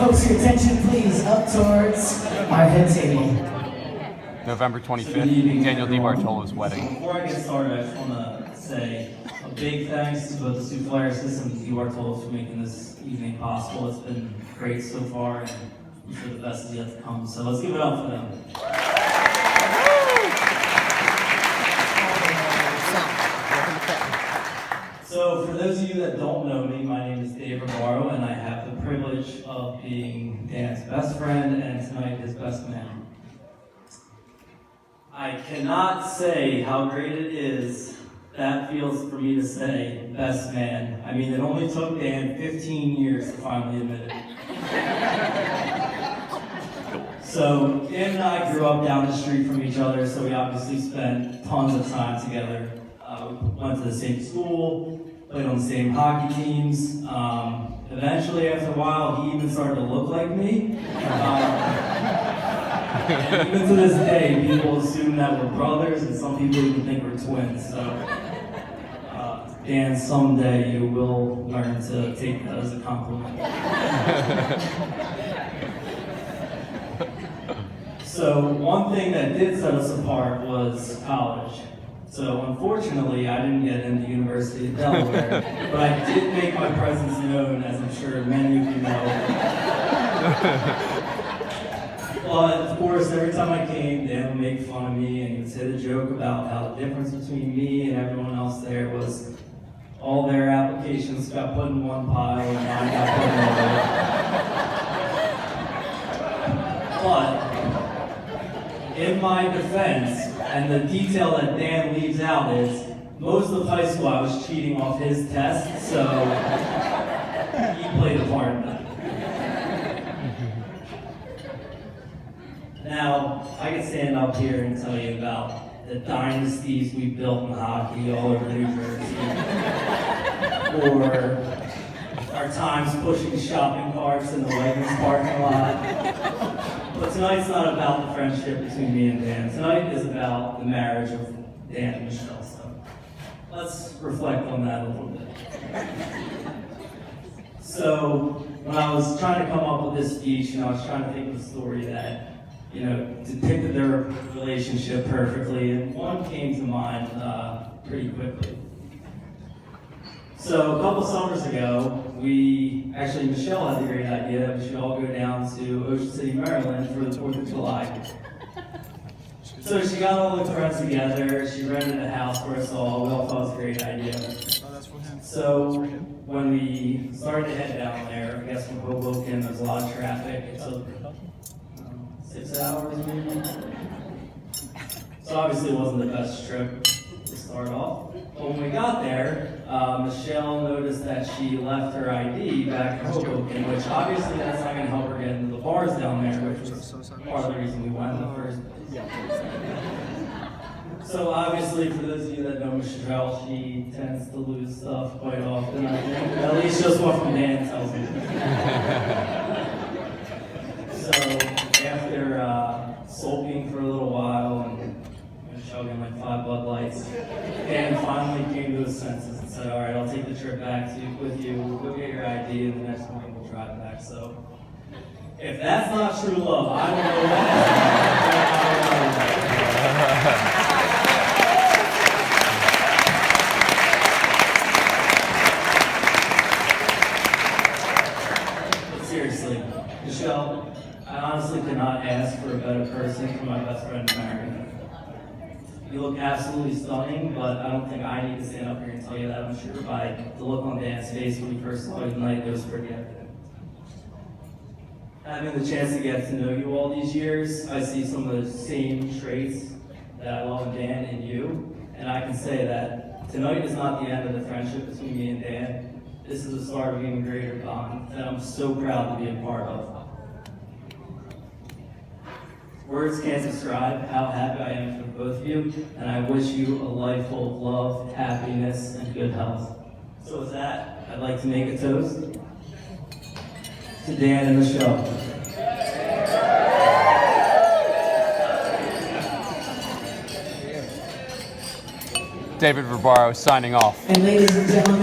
folks, your attention please, up towards our head table. November 25th, Daniel DiBartolo's wedding. Before I get started, I just want to say a big thanks to both the Souffleur System and DiBartolo for making this evening possible. It's been great so far, and I'm sure the best is yet to come. So let's give it up for them. So for those of you that don't know me, my name is David Morrow, and I have the privilege of being Dan's best friend and tonight his best man. I cannot say how great it is that feels for me to say best man. I mean, it only took Dan 15 years to finally admit it. So Dan and I grew up down the street from each other, so we obviously spent tons of time together. We went to the same school, played on the same hockey teams. Eventually, after a while, he even started to look like me. And even to this day, people assume that we're brothers, and some people even think we're twins. So, Dan, someday you will learn to take that as a compliment. So, one thing that did set us apart was college. So unfortunately, I didn't get into the University of Delaware, but I did make my presence known, as I'm sure many of you know. But of course, every time I came, Dan would make fun of me, and he would say the joke about how the difference between me and everyone else there was all their applications got put in one pile and mine got put in another. But in my defense, and the detail that Dan leaves out is, most of high school I was cheating off his test, so he played a part in that. Now, I can stand up here and tell you about the dynasties we built in hockey all over New Jersey, or our times pushing shopping carts in the Wegmans parking lot. But tonight's not about the friendship between me and Dan. Tonight is about the marriage of Dan and Michelle. So let's reflect on that a little bit. So when I was trying to come up with this speech, I was trying to think of a story that, depicted their relationship perfectly, and one came to mind pretty quickly. So a couple summers ago, Michelle had the great idea that we should all go down to Ocean City, Maryland for the 4th of July. So she got all the friends together, she rented a house for us all, we all thought it was a great idea. So when we started to head down there, I guess from Hoboken, there was a lot of traffic, it took 6 hours maybe. So obviously it wasn't the best trip to start off. But when we got there, Michelle noticed that she left her ID back in Hoboken, which obviously that's not going to help her get into the bars down there, which was part of the reason we went in the first place. So obviously, for those of you that know Michelle, she tends to lose stuff quite often, I think. At least just what from Dan tells me. So after sulking for a little while and chugging like 5 Bud Lights, Dan finally came to his senses and said, all right, I'll take the trip back with you, we'll go get your ID, and the next morning we'll drive back. So if that's not true love, I don't know what is. But seriously, Michelle, I honestly could not ask for a better person for my best friend to marry. You look absolutely stunning, but I don't think I need to stand up here and tell you that. I'm sure by the look on Dan's face when he first saw you tonight, it was pretty evident. Having the chance to get to know you all these years, I see some of the same traits that I love in Dan in you, and I can say that tonight is not the end of the friendship between me and Dan. This is the start of an even greater bond that I'm so proud to be a part of. Words can't describe how happy I am for both of you, and I wish you a life full of love, happiness, and good health. So with that, I'd like to make a toast to Dan and Michelle. David Verbaro signing off. And ladies and gentlemen,